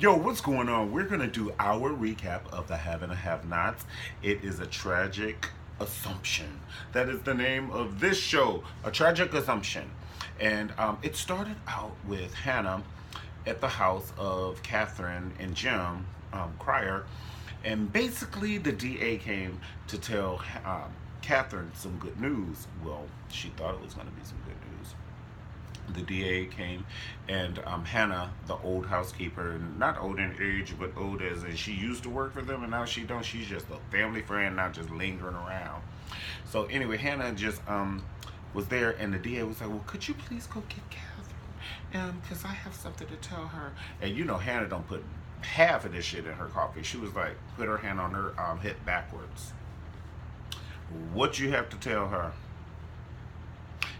Yo, what's going on? We're going to do our recap of the Have and Have Nots. It is a tragic assumption. That is the name of this show, A Tragic Assumption. And it started out with Hannah at the house of Catherine and Jim Cryer. And basically, the DA came to tell Catherine some good news. Well, she thought it was going to be some good news. The DA came, and Hannah, the old housekeeper, not old in age, but old as in she used to work for them, and now she don't. She's just a family friend, not just lingering around. So anyway, Hannah just was there, and the DA was like, "Well, could you please go get Catherine? Because I have something to tell her." And you know, Hannah don't put half of this shit in her coffee. She was like, put her hand on her hip backwards. What you have to tell her?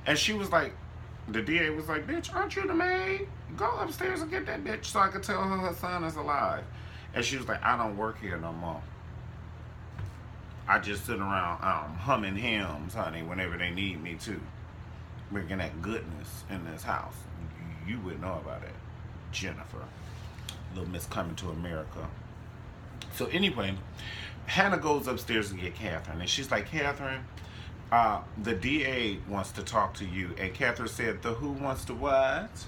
And she was like, the DA was like, "Bitch, aren't you the maid? Go upstairs and get that bitch so I can tell her son is alive." And she was like, "I don't work here no more. I just sit around humming hymns, honey, whenever they need me to. Bringing that goodness in this house. You wouldn't know about it, Jennifer. Little Miss Coming to America." So anyway, Hannah goes upstairs to get Catherine. And she's like, "Catherine, the DA wants to talk to you." And Catherine said, "The who wants to what?"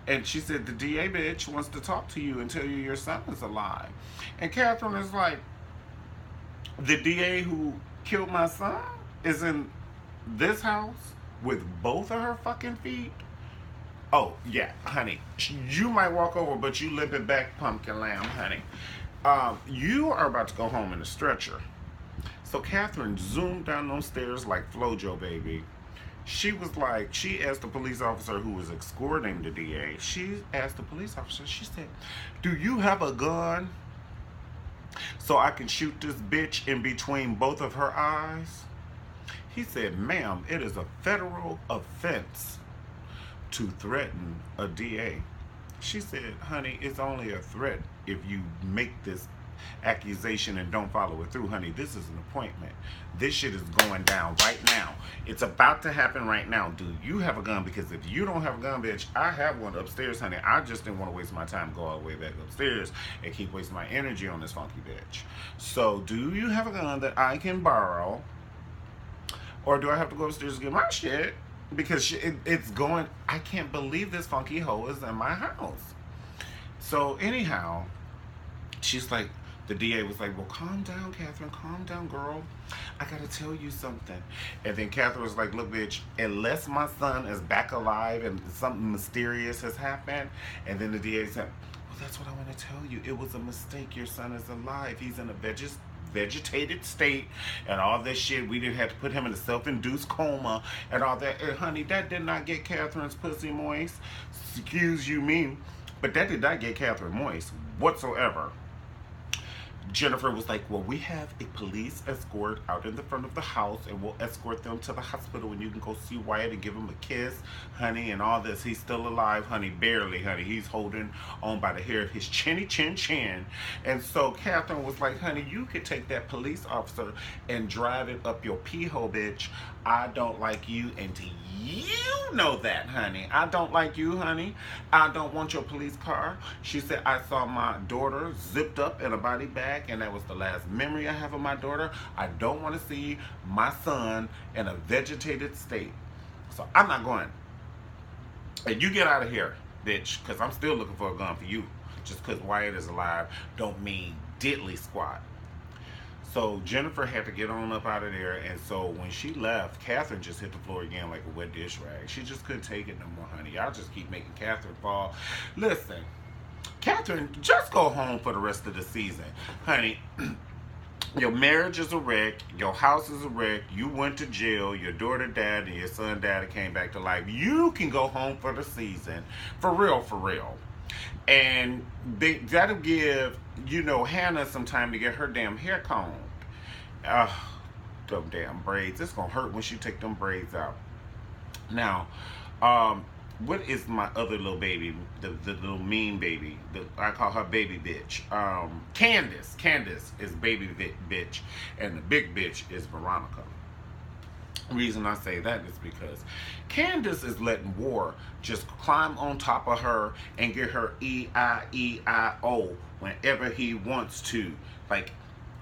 And she said, "The DA bitch wants to talk to you and tell you your son is alive." And Catherine is like, "The DA who killed my son is in this house with both of her fucking feet?" "Oh, yeah, honey. You might walk over, but you limp it back, pumpkin lamb, honey. You are about to go home in a stretcher." So Catherine zoomed down those stairs like Flojo, baby. She was like, she asked the police officer who was escorting the DA, she asked the police officer, she said, "Do you have a gun so I can shoot this bitch in between both of her eyes?" He said, "Ma'am, it is a federal offense to threaten a DA." She said, "Honey, it's only a threat if you make this accusation and don't follow it through, honey. This is an appointment. This shit is going down right now. It's about to happen right now. Do you have a gun? Because if you don't have a gun, bitch, I have one upstairs, honey. I just didn't want to waste my time, go all the way back upstairs and keep wasting my energy on this funky bitch. So do you have a gun that I can borrow? Or do I have to go upstairs and get my shit? Because it's going, I can't believe this funky hoe is in my house." So anyhow, she's like, the DA was like, "Well, calm down, Catherine. Calm down, girl. I gotta tell you something." And then Catherine was like, "Look, bitch, unless my son is back alive and something mysterious has happened." And then the DA said, "Well, that's what I want to tell you. It was a mistake. Your son is alive. He's in a vegetated state and all this shit. We didn't have to put him in a self-induced coma and all that." And honey, that did not get Catherine's pussy moist. Excuse you me. But that did not get Catherine moist whatsoever. Jennifer was like, "Well, we have a police escort out in the front of the house, and we'll escort them to the hospital, and you can go see Wyatt and give him a kiss, honey, and all this. He's still alive, honey, barely, honey. He's holding on by the hair of his chinny chin chin." And so Catherine was like, "Honey, you could take that police officer and drive it up your pee hole, bitch. I don't like you, and you know that, honey. I don't like you, honey. I don't want your police car." She said, "I saw my daughter zipped up in a body bag, and that was the last memory I have of my daughter. I don't want to see my son in a vegetated state. So I'm not going. And you get out of here, bitch, because I'm still looking for a gun for you. Just because Wyatt is alive don't mean diddly squat." So Jennifer had to get on up out of there, and so when she left, Catherine just hit the floor again like a wet dish rag. She just couldn't take it no more, honey. Y'all just keep making Catherine fall. Listen, Catherine, just go home for the rest of the season, honey. Your marriage is a wreck. Your house is a wreck. You went to jail. Your daughter died, and your son died and came back to life. You can go home for the season, for real, for real. And that'll give, Hannah some time to get her damn hair combed. Ugh, them damn braids. It's gonna hurt when she take them braids out. Now, what is my other little baby? The little mean baby. I call her baby bitch. Candace. Candace is baby bitch, and the big bitch is Veronica. Reason I say that is because Candace is letting War just climb on top of her and get her E-I-E-I-O whenever he wants to. Like,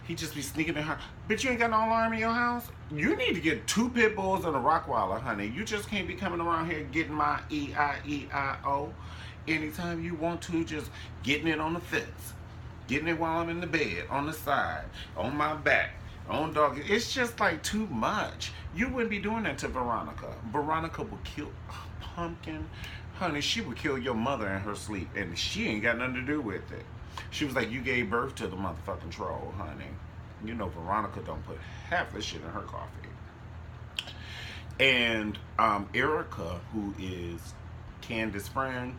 he just be sneaking in her. Bitch, you ain't got no alarm in your house? You need to get 2 pit bulls and a Rottweiler, honey. You just can't be coming around here getting my E-I-E-I-O anytime you want to, just getting it on the fence. Getting it while I'm in the bed, on the side, on my back, on dog. It's just like too much. You wouldn't be doing that to Veronica. Veronica would kill Pumpkin. Honey, she would kill your mother in her sleep, and she ain't got nothing to do with it. She was like, you gave birth to the motherfucking troll, honey. You know Veronica don't put half the shit in her coffee. And Erica, who is Candace's friend,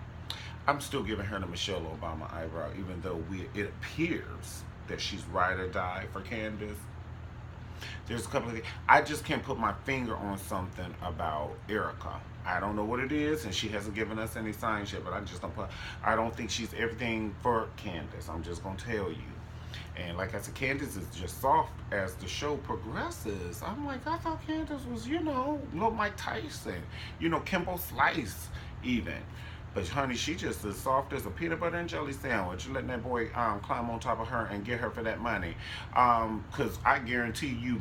I'm still giving her the Michelle Obama eyebrow, even though it appears that she's ride or die for Candace. There's a couple of things. I just can't put my finger on something about Erica. I don't know what it is, and she hasn't given us any signs yet, but I don't think she's everything for Candace. I'm just going to tell you. And like I said, Candace is just soft as the show progresses. I'm like, I thought Candace was, little Mike Tyson, Kimbo Slice even. But honey, she just as soft as a peanut butter and jelly sandwich. Letting that boy climb on top of her and get her for that money. Cause I guarantee you,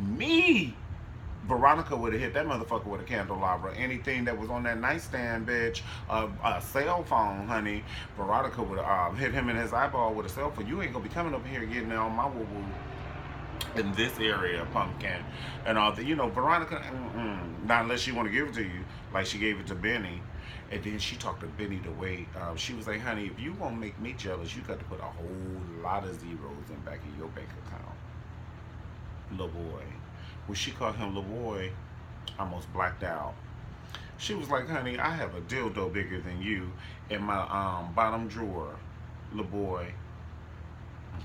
Veronica would have hit that motherfucker with a candelabra. Anything that was on that nightstand, bitch, a cell phone, honey. Veronica would have hit him in his eyeball with a cell phone. You ain't gonna be coming over here getting on my woo woo in this area, Pumpkin, and all that. Veronica, not unless she want to give it to you, like she gave it to Benny. And then she talked to Benny the way she was like, honey, if you want to make me jealous, you got to put a whole lot of zeros in back of your bank account. Little boy. When she called him little boy, I almost blacked out. She was like, honey, I have a dildo bigger than you in my bottom drawer, little boy.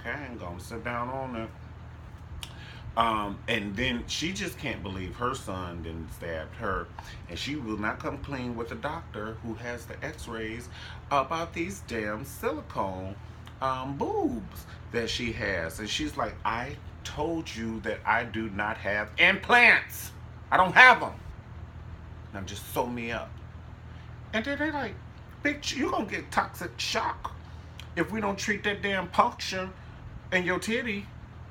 Okay, I'm going to sit down on it. And then she just can't believe her son then stabbed her, and she will not come clean with the doctor who has the x-rays about these damn silicone boobs that she has. And she's like, I told you that I do not have implants. I don't have them. Now just sew me up. And then they're like, bitch, you're gonna get toxic shock if we don't treat that damn puncture in your titty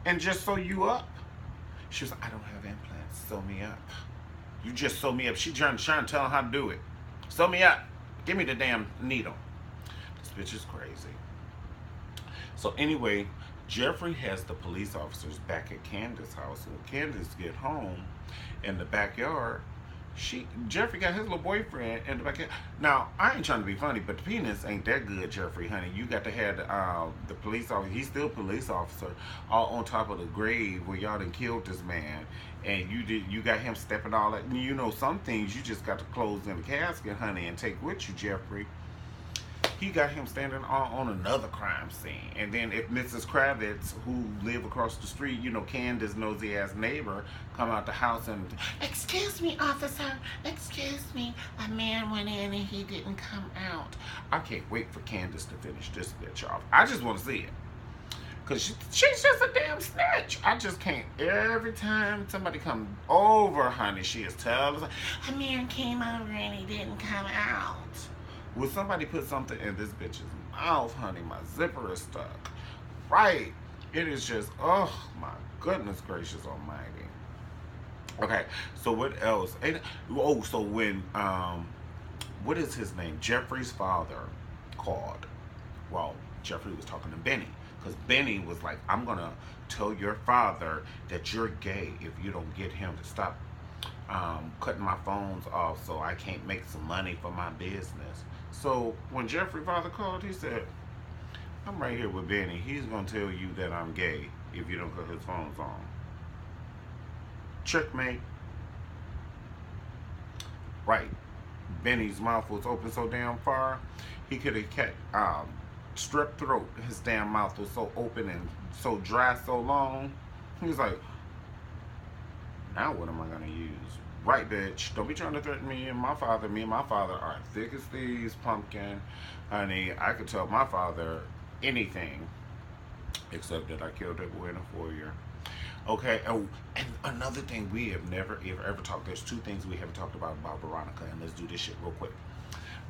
and just sew you up. She was like, I don't have implants. Sew me up. You just sew me up. She trying to tell her how to do it. Sew me up. Give me the damn needle. This bitch is crazy. So anyway, Jeffrey has the police officers back at Candace's house. When Candace get home in the backyard, Jeffrey got his little boyfriend in the backyard. Now, I ain't trying to be funny, but the penis ain't that good, Jeffrey, honey. You got to have the police officer, he's still a police officer, all on top of the grave where y'all done killed this man. And you got him stepping all that. Some things you just got to close in the casket, honey, and take with you, Jeffrey. He got him standing on another crime scene. And then if Mrs. Kravitz, who live across the street, Candace's nosy ass neighbor, come out the house and, excuse me, officer, excuse me, a man went in and he didn't come out. I can't wait for Candace to finish this bitch off. I just want to see it. Because she's just a damn snitch. I just can't. Every time somebody comes over, honey, she is telling us, a man came over and he didn't come out. Will somebody put something in this bitch's mouth, honey? My zipper is stuck. Right. It is just, oh, my goodness gracious almighty. Okay, so what else? So when, what is his name? Jeffrey's father called. Well, Jeffrey was talking to Benny. Because Benny was like, I'm going to tell your father that you're gay if you don't get him to stop cutting my phones off so I can't make some money for my business. So when Jeffrey's father called, he said, I'm right here with Benny. He's going to tell you that I'm gay if you don't cut his phones on. Checkmate. Right. Benny's mouth was open so damn far, he could have kept strep throat. His damn mouth was so open and so dry so long. He was like, now what am I going to use? Right, bitch. Don't be trying to threaten me and my father. Me and my father are thick as thieves, Pumpkin. Honey, I could tell my father anything. except that I killed that boy in a 4-year. Okay. Oh, and another thing we have never ever talked. There's two things we haven't talked about Veronica, and let's do this shit real quick.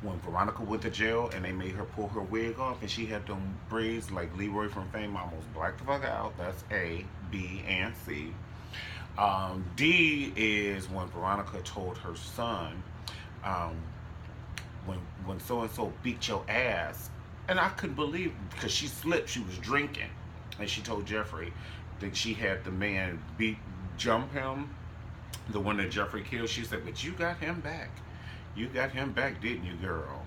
When Veronica went to jail and they made her pull her wig off, and she had them braids like Leroy from Fame, almost blacked the fuck out. That's A, B, and C. D is when Veronica told her son, um, when so and so beat your ass, and I couldn't believe because she slipped. She was drinking, and she told Jeffrey that she had the man jump him, the one that Jeffrey killed. She said, "But you got him back. You got him back, didn't you, girl?"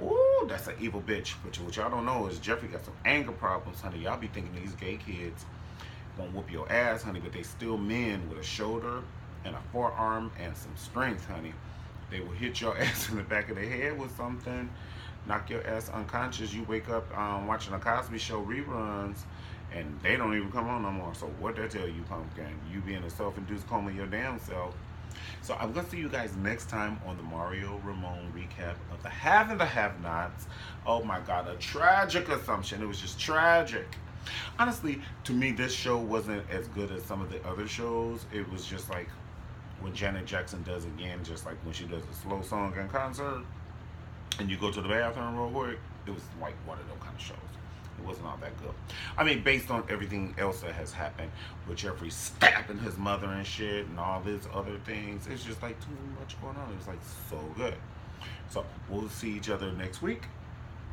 Ooh, that's an evil bitch. But what y'all don't know is Jeffrey got some anger problems, honey. Y'all be thinking these gay kids won't whoop your ass, honey, but they still men with a shoulder and a forearm and some strength, honey. They will hit your ass in the back of the head with something, knock your ass unconscious. You wake up watching a Cosby Show reruns, and they don't even come on no more. So what they tell you, pumpkin? You be in a self-induced coma your damn self. So I'm gonna see you guys next time on the Mario Ramone recap of the Have and the Have-Nots. Oh my God, a tragic assumption. It was just tragic. Honestly, to me, this show wasn't as good as some of the other shows. It was just like when Janet Jackson does again, just like when she does a slow song in concert, and you go to the bathroom real quick. It was like one of those kind of shows. It wasn't all that good. I mean, based on everything else that has happened with Jeffrey stabbing his mother and shit and all these other things, it's just like too much going on. It was like so good. So we'll see each other next week.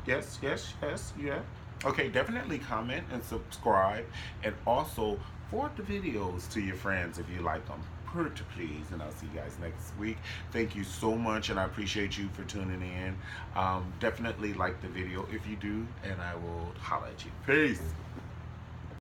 Yes, yes, yes, yeah. Okay, definitely comment and subscribe, and also forward the videos to your friends if you like them. Pretty please, and I'll see you guys next week. Thank you so much, and I appreciate you for tuning in. Definitely like the video if you do, and I will holler at you. Peace.